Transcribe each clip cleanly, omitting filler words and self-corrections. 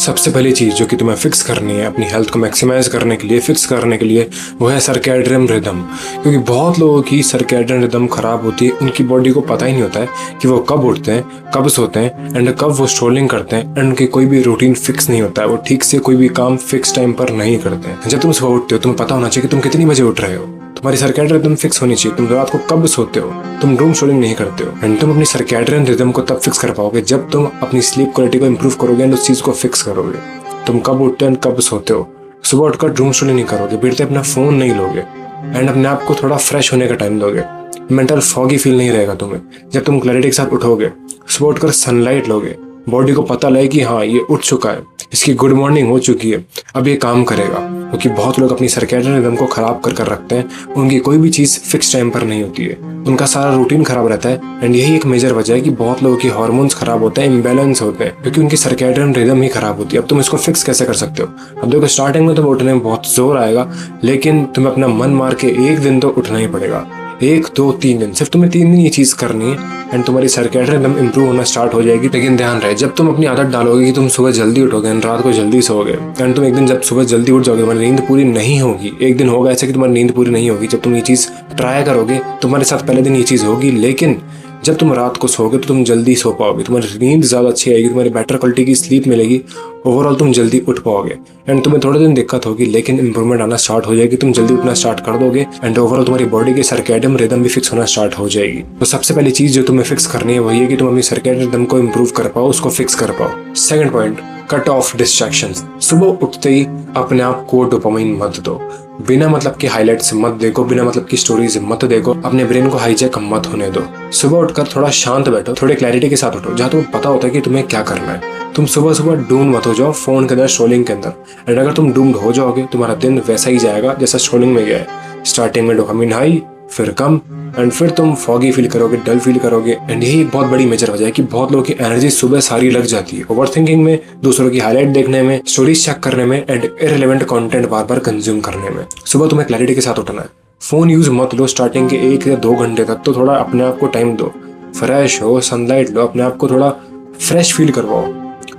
सबसे पहली चीज़ जो कि तुम्हें फिक्स करनी है अपनी हेल्थ को मैक्सिमाइज करने के लिए, फिक्स करने के लिए, वो है सर्कैडियन रिदम। क्योंकि बहुत लोगों की सर्कैडियन रिदम खराब होती है, उनकी बॉडी को पता ही नहीं होता है कि वो कब उठते हैं, कब सोते हैं एंड कब वो स्ट्रोलिंग करते हैं, एंड उनकी कोई भी रूटीन फिक्स नहीं होता है, वो ठीक से कोई भी काम फिक्स टाइम पर नहीं करते हैं। जब तुम सुबह उठते हो तुम्हें पता होना चाहिए कि तुम कितनी बजे उठ रहे हो, तुम्हारी सर्कैडियन रिदम फिक्स होनी चाहिए, तुम रात को कब सोते हो, तुम डूम स्ट्रोलिंग नहीं करते हो। एंड तुम अपनी सर्कैडियन रिदम को तब फिक्स कर पाओगे जब तुम अपनी स्लीप क्वालिटी को इंप्रूव करोगे एंड उस चीज़ को फिक्स करोगे। तुम कब उठते हो एंड कब सोते हो, सुबह उठकर डूम स्ट्रोलिंग नहीं करोगे, बैठते अपना फोन नहीं लोगे एंड अपने आप को थोड़ा फ्रेश होने का टाइम दोगे। मेंटल फॉगी फील नहीं रहेगा तुम्हें। जब तुम क्लैरिटी के साथ उठोगे, सुबह उठकर सनलाइट लोगे, बॉडी को पता लगे कि हाँ ये उठ चुका है, इसकी गुड मॉर्निंग हो चुकी है, अब ये काम करेगा। क्योंकि बहुत लोग अपनी सर्कैडियन रिदम को खराब कर रखते हैं, उनकी कोई भी चीज़ फिक्स टाइम पर नहीं होती है, उनका सारा रूटीन खराब रहता है। एंड यही एक मेजर वजह है कि बहुत लोगों के हार्मोन्स खराब होते हैं, इम्बैलेंस होते हैं, क्योंकि उनकी सर्कैडियन रिदम ही खराब होती है। अब तुम इसको फिक्स कैसे कर सकते हो? अब देखो, स्टार्टिंग में तो उठने में बहुत जोर आएगा, लेकिन तुम्हें अपना मन मार के एक दिन तो उठना ही पड़ेगा। 1 2 3 दिन, सिर्फ तुम्हें 3 दिन ये चीज़ करनी है एंड तुम्हारी सर्कैडियन रिदम इंप्रूव होना स्टार्ट हो जाएगी। लेकिन ध्यान रहे, जब तुम अपनी आदत डालोगे कि तुम सुबह जल्दी उठोगे एंड रात को जल्दी सोओगे एंड तुम एक दिन जब सुबह जल्दी उठ जाओगे, तुम्हारी नींद पूरी नहीं होगी। एक दिन होगा ऐसा कि तुम्हारी नींद पूरी नहीं होगी। जब तुम ये चीज़ ट्राई करोगे, तुम्हारे साथ पहले दिन ये चीज़ होगी, लेकिन जब तुम रात को सोओगे तो तुम जल्दी सो पाओगे, तुम्हारी नींद ज़्यादा अच्छी आएगी, तुम्हारी बेटर क्वालिटी की स्लीप मिलेगी, ओवरऑल तुम जल्दी उठ पाओगे। एंड तुम्हें थोड़े दिन दिक्कत होगी, लेकिन इंप्रूवमेंट आना स्टार्ट हो जाएगी, तुम जल्दी उठना स्टार्ट कर दोगे एंड ओवरऑल तुम्हारी बॉडी की सर्कैडियन रिदम भी फिक्स होना स्टार्ट हो जाएगी। तो सबसे पहली चीज़ जो तुम्हें फिक्स करनी है वही है कि तुम अपनी सर्कैडियन रिदम को इंप्रूव कर पाओ, उसको फिक्स कर पाओ। Second point, cut off distractions. सुबह उठते ही अपने आप को डोपामाइन मत दो, बिना मतलब के हाईलाइट्स मत देखो, बिना मतलब की स्टोरीज मत देखो, अपने ब्रेन को हाईजैक मत होने दो। सुबह उठकर थोड़ा शांत बैठो, थोड़े क्लैरिटी के साथ उठो, जहाँ तुम्हें पता होता है कि तुम्हें क्या करना है। तुम सुबह सुबह डूम मत हो जाओ फोन के अंदर, स्ट्रोलिंग के अंदर। एंड अगर तुम डूम्ड हो जाओगे, तुम्हारा दिन वैसा ही जाएगा जैसा स्ट्रोलिंग में गया है। स्टार्टिंग में डोपामाइन हाई, फिर कम, एंड फिर तुम फॉगी फील करोगे, डल फील करोगे। एंड यही एक बहुत बड़ी मेजर वजह है कि बहुत लोगों की एनर्जी सुबह सारी लग जाती है ओवर थिंकिंग में, दूसरों की हाईलाइट देखने में, स्टोरीज चेक करने में and irrelevant content bar bar consume करने में। सुबह तुम्हें क्लैरिटी के साथ उठना है। फोन यूज मत लो स्टार्टिंग के 1 या 2 घंटे तक, तो थोड़ा अपने आप को टाइम दो, फ्रेश हो, सनलाइट लो, अपने आप को थोड़ा फ्रेश फील करवाओ।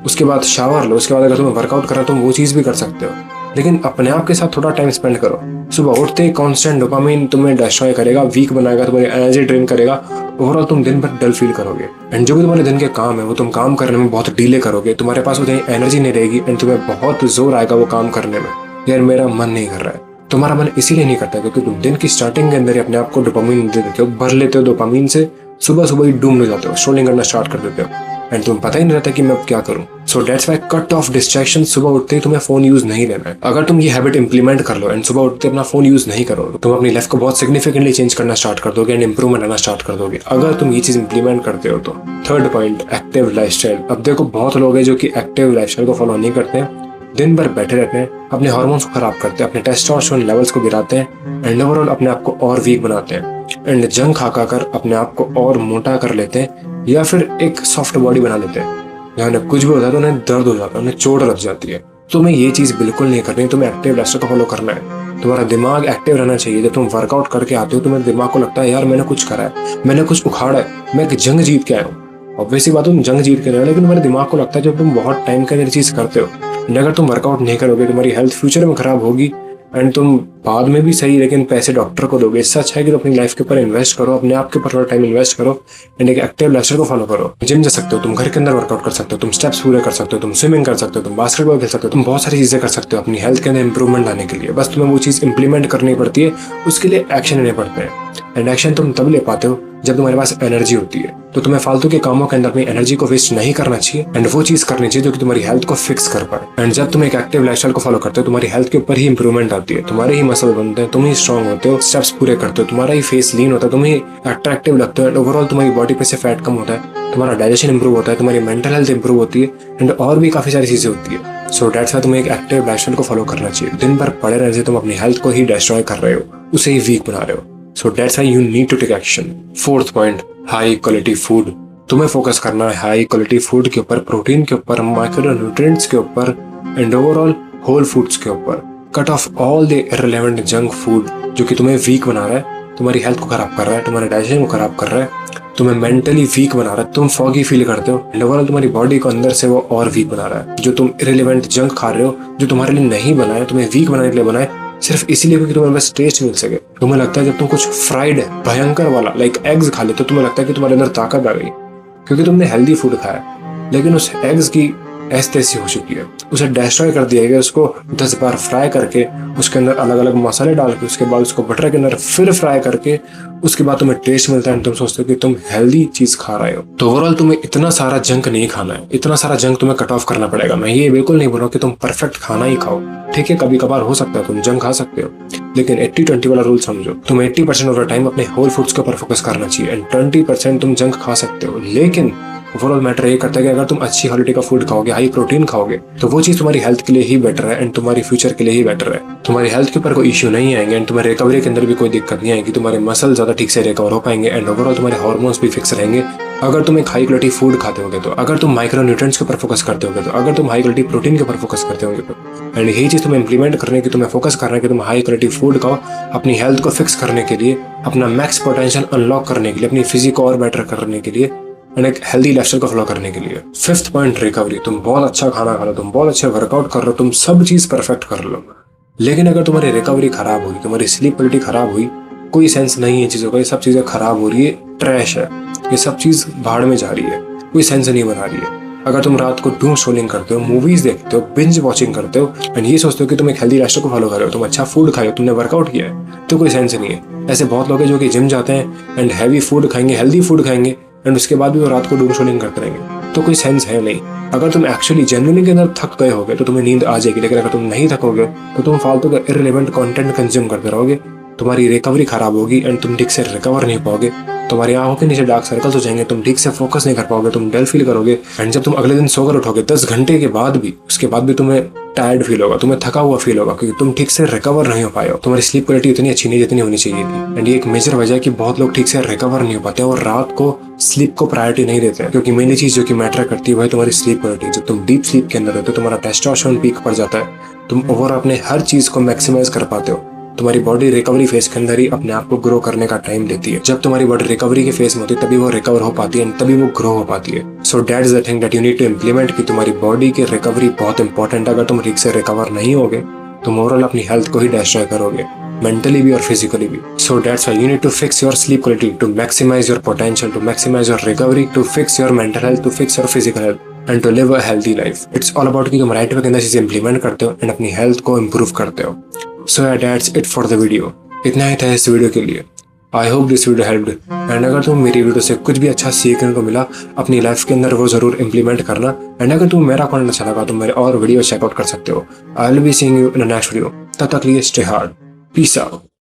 उसके बाद शावर लो, उसके बाद अगर तुम्हें वर्कआउट करना है तुम वो चीज़ भी कर सकते हो, लेकिन अपने आप के साथ थोड़ा टाइम स्पेंड करो। सुबह उठते ही कांस्टेंट डोपामाइन तुम्हें डिस्ट्रॉय करेगा, वीक बनाएगा, तुम्हारी एनर्जी ड्रेन करेगा, ओवरऑल तुम दिन भर डल फील करोगे। एंड जो भी तुम्हारे दिन के काम है वो तुम काम करने में बहुत डिले करोगे, तुम्हारे पास उतनी एनर्जी नहीं रहेगी एंड तुम्हें बहुत जोर आएगा वो काम करने में। यार मेरा मन नहीं कर रहा है, तुम्हारा मन इसीलिए नहीं करता क्योंकि तुम दिन की स्टार्टिंग के अंदर ही अपने आप को डोपामाइन दे देते हो, भर लेते हो डोपामाइन से, सुबह सुबह ही डूम हो जाते हो, स्ट्रोलिंग करना स्टार्ट कर देते हो एंड तुम्हें पता ही नहीं रहता कि मैं अब क्या करूं। सो that's why cut off distraction. सुबह उठते ही तुम्हें फोन यूज नहीं लेना है। अगर तुम ये हैबिट इंप्लीमेंट कर लो एंड सुबह उठते अपना फोन यूज नहीं करो, तो तुम अपनी लाइफ को बहुत सिग्निफिकेंटली चेंज करना स्टार्ट कर दोगे एंड इंप्रूवमेंट आना स्टार्ट कर दोगे, अगर तुम ये चीज इंप्लीमेंट करते हो तो। Third point, active lifestyle. अब देखो, बहुत लोग हैं जो कि एक्टिव लाइफस्टाइल को फॉलो नहीं करते हैं, दिन भर बैठे रहते हैं, अपने हार्मोन्स को खराब करते हैं, अपने टेस्टोस्टेरोन लेवल्स को गिराते हैं एंड ओवरऑल अपने आप को और वीक बनाते हैं एंड जंक खा कर अपने आप को और मोटा कर लेते हैं, या फिर एक सॉफ्ट बॉडी बना लेते हैं। जहाँ उन्हें कुछ भी होता है तो उन्हें दर्द हो जाता है, उन्हें चोट लग जाती है। तुम्हें ये चीज़ बिल्कुल नहीं करनी, तुम्हें एक्टिव लाइफस्टाइल को फॉलो करना है। तुम्हारा दिमाग एक्टिव रहना चाहिए। जब तुम वर्कआउट करके आते हो तुम्हारे दिमाग को लगता है यार मैंने कुछ करा है, मैंने कुछ उखाड़ा है, मैं एक जंग जीत के आया हूँ। ऑब्वियसली बात, तुम जंग जीत के रहे हो, लेकिन तुम्हारे दिमाग को लगता है जब तुम बहुत टाइम के अंदर चीज़ करते हो, अगर तुम वर्कआउट नहीं करोगे तुम्हारी हेल्थ फ्यूचर में खराब होगी एंड तुम बाद में भी सही लेकिन पैसे डॉक्टर को दोगे। इससे अच्छा है कि तुम अपनी लाइफ के ऊपर इन्वेस्ट करो, अपने आप के ऊपर थोड़ा टाइम इन्वेस्ट करो एंड एक एक्टिव लाइफस्टाइल को फॉलो करो। जिम जा सकते हो, तुम घर के अंदर वर्कआउट कर सकते हो, तुम स्टेप्स पूरे कर सकते हो, तुम स्विमिंग कर सकते हो, तुम बास्केटबॉल खेल सकते हो, तुम बहुत सारी चीजें कर सकते हो अपनी हेल्थ के अंदर इंप्रूवमेंट लाने के लिए। बस तुम्हें वो चीज़ इंप्लीमेंट करनी पड़ती है, उसके लिए एक्शन लेने पड़ते हैं एंड एक्शन तुम तब ले पाते हो जब तुम्हारे पास एनर्जी होती है। तो तुम्हें फालतू के कामों के अंदर अपनी एनर्जी को वेस्ट नहीं करना चाहिए एंड वो चीज करनी चाहिए जो कि तुम्हारी हेल्थ को फिक्स कर पाए। एंड जब तुम एक एक्टिव लाइफस्टाइल को फॉलो करते हो, तुम्हारी हेल्थ के ऊपर ही इंप्रूवमेंट आती है, तुम्हारे ही मसल बनते हैं, तुम ही स्ट्रांग होते हो, स्टेप्स पूरे करते हो, तुम्हारा ही फेस लीन होता है, तुम ही अट्रैक्टिव लगते हो एंड ओवरऑल तुम्हारी बॉडी पे से फैट कम होता है, तुम्हारा डाइजेशन इंप्रूव होता है, तुम्हारी मेंटल हेल्थ इंप्रूव होती है एंड और भी काफी सारी चीजें होती है। सो दैट्स व्हाई तुम्हें एक एक्टिव लाइफस्टाइल को फॉलो करना चाहिए। दिन भर पड़े रहने से तुम अपनी हेल्थ को ही डिस्ट्रॉय कर रहे हो, उसे ही वीक बना रहे हो। So that's why you need to take action. Fourth point, high quality food. तुम्हें फोकस करना है हाई क्वालिटी फूड के ऊपर, प्रोटीन के ऊपर, माइक्रो न्यूट्रिएंट्स के ऊपर एंड ओवरऑल होल फूड्स के ऊपर। Cut off all the irrelevant junk food जो कि तुम्हें वीक बना रहा है, तुम्हारी हेल्थ को खराब कर रहा है, तुम्हारे डाइजेशन को खराब कर रहा है। तुम्हें मेंटली वीक बना रहा है, तुम फॉगी फील करते हो, ओवरऑल तुम्हारी बॉडी को अंदर से वो और वीक बना रहा है। जो तुम इरेलीवेंट जंक खा रहे हो, जो तुम्हारे लिए नहीं बनाए, तुम्हें वीक बनाने के लिए बनाए, सिर्फ इसीलिए क्योंकि तुम्हें बस टेस्ट मिल सके। तुम्हें लगता है जब तुम कुछ फ्राइड है भयंकर वाला लाइक एग्स खा लेते हो, तुम्हें लगता है कि तुम्हारे अंदर ताकत आ गई क्योंकि तुमने हेल्दी फूड खाया। लेकिन उस एग्स की ऐसी तैसी हो चुकी है, उसे डिस्ट्रॉय कर दिया गया, उसको 10 बार फ्राई करके, उसके अंदर अलग अलग मसाले डाल के, उसके बाद उसको बटर के अंदर फिर फ्राई करके, उसके बाद तुम्हें टेस्ट मिलता है, तुम सोचते हो कि तुम हेल्दी चीज खा रहे हो। तो ओवरऑल तुम्हें इतना सारा जंक नहीं खाना है, इतना सारा जंक तुम्हें कट ऑफ करना पड़ेगा। मैं ये बिल्कुल नहीं बोल रहा हूँ कि तुम परफेक्ट खाना ही खाओ, ठीक है, कभी कभार हो सकता है तुम जंक खा सकते हो, लेकिन 80-20 वाला रूल समझो। तुम 80% ऑफ द टाइम अपने होल फूड्स के ऊपर फोकस करना चाहिए एंड 20% तुम जंक खा सकते हो। लेकिन ओवरऑल मैटर ये करता है कि अगर तुम अच्छी क्वालिटी का फूड खाओगे, हाई प्रोटीन खाओगे, तो वो चीज तुम्हारी हेल्थ के लिए ही बेटर है एंड तुम्हारी फ्यूचर के लिए ही बेटर है। तुम्हारी हेल्थ के ऊपर कोई इश्यू नहीं आएंगे एंड तुम्हारे रिकवरी के अंदर भी कोई दिक्कत नहीं आएगी, तुम्हारे मसल ज्यादा ठीक से रिकवर हो पाएंगे एंड ओवरऑल तुम्हारे हार्मोन्स भी फिक्स रहेंगे अगर तुम एक हाई क्वालिटी फूड खाते होगे तो, अगर तुम माइक्रो न्यूट्रिएंट्स के ऊपर फोकस करते होगे तो, अगर तुम हाई क्वालिटी प्रोटीन के ऊपर फोकस करते होगे तो। एंड यही चीज तुम्हें इंप्लीमेंट करने की, तुम्हें फोकस करना है कि तुम हाई क्वालिटी फूड खाओ अपनी हेल्थ को फिक्स करने के लिए, अपना मैक्स पोटेंशियल अनलॉक करने के लिए, अपनी फिजिक को और बेटर करने के लिए एंड एक हेल्दी लाइफस्टाइल को फॉलो करने के लिए। 5th point, recovery. तुम बहुत अच्छा खाना खा लो, तुम बहुत अच्छे वर्कआउट कर रहे हो, तुम सब चीज परफेक्ट कर लो, लेकिन अगर तुम्हारी रिकवरी खराब हुई, तुम्हारी स्लीप क्वालिटी खराब हुई, कोई सेंस नहीं है चीजों का, ये सब चीजें खराब हो रही है, ट्रैश है, ये सब चीज भाड़ में जा रही है, कोई सेंस नहीं बना रही है। अगर तुम रात को डूम स्क्रॉलिंग करते हो, मूवीज देखते हो, बिंज वॉचिंग करते हो एंड ये सोचते हो कि तुम एक हेल्दी लाइफस्टाइल को फॉलो कर रहे हो, तुम अच्छा फूड खाए हो, तुमने वर्कआउट किया है, तो कोई सेंस नहीं है। ऐसे बहुत लोग हैं जो कि जिम जाते हैं एंड हैवी फूड खाएंगे, हेल्दी फूड खाएंगे एंड उसके बाद भी वो रात को डूम स्क्रॉलिंग करते रहेंगे, तो कोई सेंस है नहीं। अगर तुम एक्चुअली जेन्युइनली के अंदर थक गए होगे तो तुम्हें नींद आ जाएगी, लेकिन अगर तुम नहीं थकोगे तो तुम फालतू का इररिलेवेंट कंटेंट कंज्यूम करते रहोगे, तुम्हारी रिकवरी खराब होगी एंड तुम ठीक से रिकवर नहीं पाओगे, तुम्हारी आंखों के नीचे डार्क सर्कल्स हो जाएंगे, तुम ठीक से फोकस नहीं कर पाओगे, तुम डल फील करोगे एंड जब तुम अगले दिन सोकर उठोगे 10 घंटे के बाद भी, उसके बाद भी तुम्हें टायर्ड फील होगा, तुम्हें थका हुआ फील होगा क्योंकि तुम ठीक से रिकवर नहीं हो पाए हो, तुम्हारी स्लीप क्वालिटी उतनी अच्छी नहीं जितनी होनी चाहिए थी। एंड ये एक मेजर वजह है कि बहुत लोग ठीक से रिकवर नहीं हो पाते और रात को स्लीप को प्रायोरिटी नहीं देते हैं, क्योंकि मेनली चीज जो कि मैटर करती है वह तुम्हारी स्लीप क्वालिटी। जब तुम डीप स्लीप के अंदर होते हो, तुम्हारा टेस्टोस्टेरोन पीक पर जाता है, तुम ओवरऑल अपने हर चीज को मैक्सिमाइज कर पाते हो, तुम्हारी बॉडी रिकवरी फेज के अंदर ही अपने आप को ग्रो करने का टाइम देती है। जब तुम्हारी बॉडी रिकवरी के फेज में होती है तभी वो रिकवर हो पाती है, तभी वो ग्रो हो पाती है। So that is the thing that you need to implement कि तुम्हारी बॉडी की रिकवरी बहुत इंपॉर्टेंट है। अगर तुम ठीक से रिकवर नहीं होगे तुम ओवरऑल अपनी हेल्थ को ही डिस्ट्रॉय करोगे, मेंटली भी और फिजिकली भी। So that's why you need to fix your sleep quality to maximise your potential, to maximise your recovery, to fix your mental health, to fix your physical health and to live a healthy life. It's all about कि तुम right way के अंदर चीजें implement करते हो and अपनी health को improve करते हो। So that's it for the video. इतना ही था इस वीडियो के लिए। I hope this video helped and अगर तुम मेरी वीडियो से कुछ भी अच्छा सीखने को मिला अपनी लाइफ के अंदर वो जरूर इंप्लीमेंट करना। एंड अगर तुम मेरा कंटेंट अच्छा लगा तो मेरे और वीडियो चेकआउट कर सकते हो। I will be seeing you in the next video. तब तक लिए स्टे हार्ड, पीस आउट।